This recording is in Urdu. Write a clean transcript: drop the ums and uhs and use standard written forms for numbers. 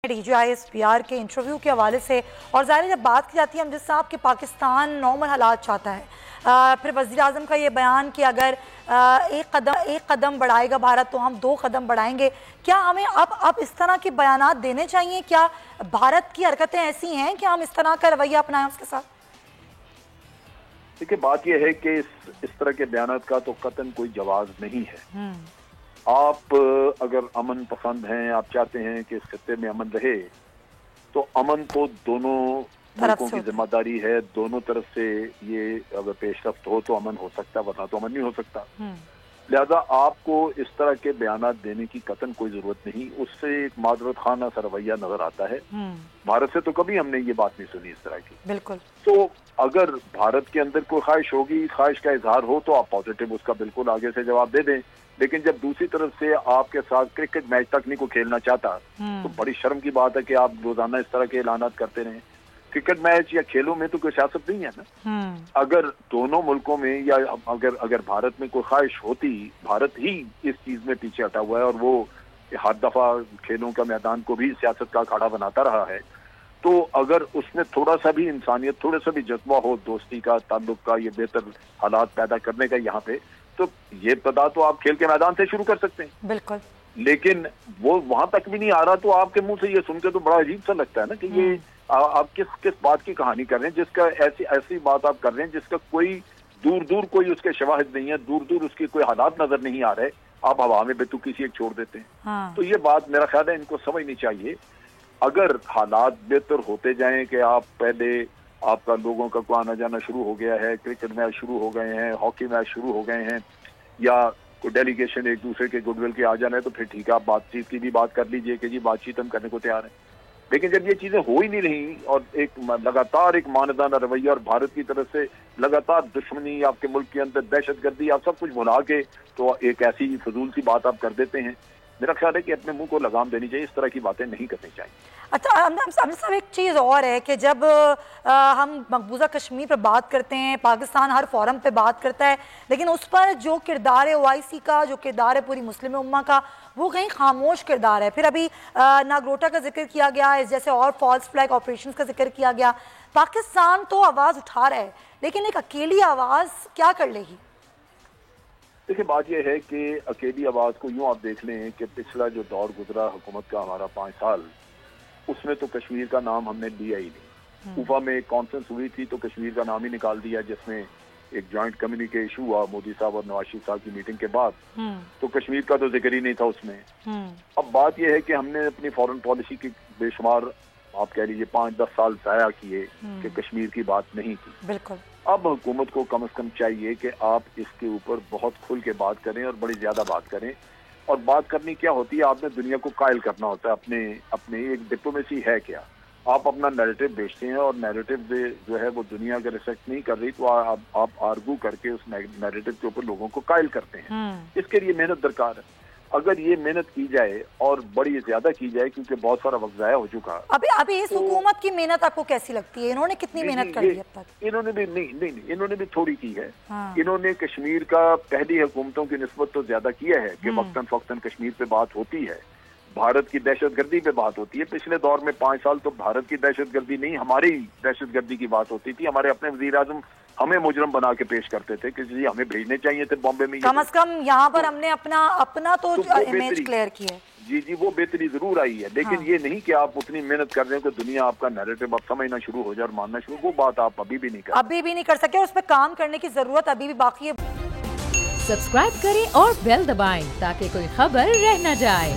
DGISPR کے انٹرویو کے حوالے سے اور ظاہر جب بات کی جاتی ہے امجد صاحب کہ پاکستان نارمل حالات چاہتا ہے، پھر وزیر اعظم کا یہ بیان کہ اگر ایک قدم بڑھائے گا بھارت تو ہم 2 قدم بڑھائیں گے، کیا ہمیں اب اس طرح کے بیانات دینے چاہیے؟ کیا بھارت کی حرکتیں ایسی ہیں کہ ہم اس طرح کا رویہ اپنائیں اس کے ساتھ؟ دیکھیں، بات یہ ہے کہ اس طرح کے بیانات کا تو قطعاً کوئی جواز نہیں ہے۔ آپ اگر امن پسند ہیں، آپ چاہتے ہیں کہ اس خطے میں امن رہے، تو امن تو دونوں ملکوں کی ذمہ داری ہے، دونوں طرف سے یہ اگر پیش رفت ہو تو امن ہو سکتا ہے، ورنہ تو امن نہیں ہو سکتا۔ لہذا آپ کو اس طرح کے بیانات دینے کی قطعاً کوئی ضرورت نہیں، اس سے ایک معذرت خانہ سا رویہ نظر آتا ہے۔ بھارت سے تو کبھی ہم نے یہ بات نہیں سنی اس طرح کی۔ بالکل۔ تو اگر بھارت کے اندر کوئی خواہش ہوگی، خواہش کا اظہار ہو، تو آپ پازیٹیو اس کا بالکل آگے سے جواب دے دیں، لیکن جب دوسری طرف سے آپ کے ساتھ کرکٹ میچ تک نہیں کو کھیلنا چاہتا تو بڑی شرم کی بات ہے کہ آپ روزانہ اس طرح کے اعلانات کرتے رہیں۔ کرکٹ میچ یا کھیلوں میں تو کوئی سیاست نہیں ہے نا۔ اگر دونوں ملکوں میں یا اگر بھارت میں کوئی خواہش ہوتی، بھارت ہی اس چیز میں پیچھے ہٹا ہوا ہے اور وہ ہر دفعہ کھیلوں کا میدان کو بھی سیاست کا اکھاڑا بناتا رہا ہے، تو اگر اس میں تھوڑا سا بھی انسانیت، تھوڑا سا بھی جذبہ ہو دوستی کا، تعلق کا، یہ بہتر حالات پیدا کرنے کا یہاں پہ، تو یہ ابتدا تو آپ کھیل کے میدان سے شروع کر سکتے ہیں۔ بالکل۔ لیکن وہ وہاں تک بھی نہیں آ رہا، تو آپ کے منہ سے یہ سن کے تو بڑا عجیب سا لگتا ہے نا کہ یہ آپ کس بات کی کہانی کر رہے ہیں، جس کا ایسی بات آپ کر رہے ہیں جس کا کوئی دور کوئی اس کے شواہد نہیں ہے، دور اس کے کوئی حالات نظر نہیں آ رہے، آپ ہوا میں بےتکی سی ایک چھوڑ دیتے ہیں۔ تو یہ بات میرا خیال ہے ان کو سمجھنی چاہیے۔ اگر حالات بہتر ہوتے جائیں کہ آپ کا لوگوں کا کو آنا جانا شروع ہو گیا ہے، کرکٹ میچ شروع ہو گئے ہیں، ہاکی میچ شروع ہو گئے ہیں، یا کوئی ڈیلیگیشن ایک دوسرے کے گڈ ول کے آ جانا ہے، تو پھر ٹھیک ہے، آپ بات چیت کی بھی بات کر لیجئے کہ جی بات چیت ہم کرنے کو تیار ہیں۔ لیکن جب یہ چیزیں ہو ہی نہیں رہی اور ایک لگاتار ایک ماندانہ رویہ اور بھارت کی طرف سے لگاتار دشمنی، آپ کے ملک کے اندر دہشت گردی، آپ سب کچھ بھلا کے تو ایک ایسی فضول سی بات آپ کر دیتے ہیں، میرا خیال ہے کہ اپنے منہ کو لگام دینی چاہیے، اس طرح کی باتیں نہیں کرنی چاہیے۔ اچھا صاحب، ایک چیز اور ہے کہ جب ہم مقبوضہ کشمیر پر بات کرتے ہیں، پاکستان ہر فورم پہ بات کرتا ہے، لیکن اس پر جو کردار ہے OIC کا، جو کردار ہے پوری مسلم امہ کا، وہ کہیں خاموش کردار ہے۔ پھر ابھی ناگروٹا کا ذکر کیا گیا، اس جیسے اور فالس فلیگ آپریشنز کا ذکر کیا گیا۔ پاکستان تو آواز اٹھا رہا ہے، لیکن ایک اکیلی آواز کیا کر لے گی؟ دیکھیں، بات یہ ہے کہ اکیلی آواز کو یوں آپ دیکھ لیں کہ پچھلا جو دور گزرا حکومت کا ہمارا 5 سال، اس میں تو کشمیر کا نام ہم نے لیا ہی نہیں۔ کوفہ میں ایک کانفرنس ہوئی تھی تو کشمیر کا نام ہی نکال دیا، جس میں ایک جوائنٹ کمیونیکے ایشو ہوا مودی صاحب اور نواز شریف صاحب کی میٹنگ کے بعد، تو کشمیر کا تو ذکر ہی نہیں تھا اس میں۔ اب بات یہ ہے کہ ہم نے اپنی فورن پالیسی کی بے شمار، آپ کہہ لیجیے 5-10 سال ضائع کیے کہ کشمیر کی بات نہیں کی۔ بالکل۔ اب حکومت کو کم از کم چاہیے کہ آپ اس کے اوپر بہت کھل کے بات کریں اور بڑی زیادہ بات کریں۔ اور بات کرنی کیا ہوتی ہے؟ آپ نے دنیا کو قائل کرنا ہوتا ہے، اپنے ایک ڈپلومیسی ہے کیا؟ آپ اپنا نیریٹو بیچتے ہیں، اور نیریٹو جو ہے وہ دنیا اگر ریسپیکٹ نہیں کر رہی تو آپ آرگو کر کے اس نیریٹو کے اوپر لوگوں کو قائل کرتے ہیں۔ اس کے لیے محنت درکار ہے۔ اگر یہ محنت کی جائے اور بڑی زیادہ کی جائے، کیونکہ بہت سارا وقت ضائع ہو چکا۔ ابھی اس حکومت کی محنت آپ کو کیسی لگتی ہے؟ انہوں نے کتنی محنت کر لی اب تک؟ انہوں نے بھی نہیں، انہوں نے بھی تھوڑی کی ہے۔ انہوں نے کشمیر کا پہلی حکومتوں کی نسبت تو زیادہ کیا ہے کہ وقتاً فوقتاً کشمیر پہ بات ہوتی ہے، بھارت کی دہشت گردی پہ بات ہوتی ہے۔ پچھلے دور میں 5 سال تو بھارت کی دہشت گردی نہیں، ہماری دہشت گردی کی بات ہوتی تھی۔ ہمارے اپنے وزیر اعظم ہمیں مجرم بنا کے پیش کرتے تھے کہ جی ہمیں بھیجنے چاہیے تھے بامبے میں۔ کم از کم یہاں پر ہم نے اپنا تو امیج کلیئر کی ہے۔ جی وہ بہتری ضرور آئی ہے، لیکن یہ نہیں کہ آپ اتنی محنت کر رہے ہیں کہ دنیا آپ کا نیریٹو اب سمجھنا شروع ہو جائے اور ماننا شروع، وہ بات آپ ابھی بھی نہیں کر سکے، اس پہ کام کرنے کی ضرورت ابھی بھی باقی ہے۔ سبسکرائب کریں اور بیل دبائیں تاکہ کوئی خبر رہ نہ جائے۔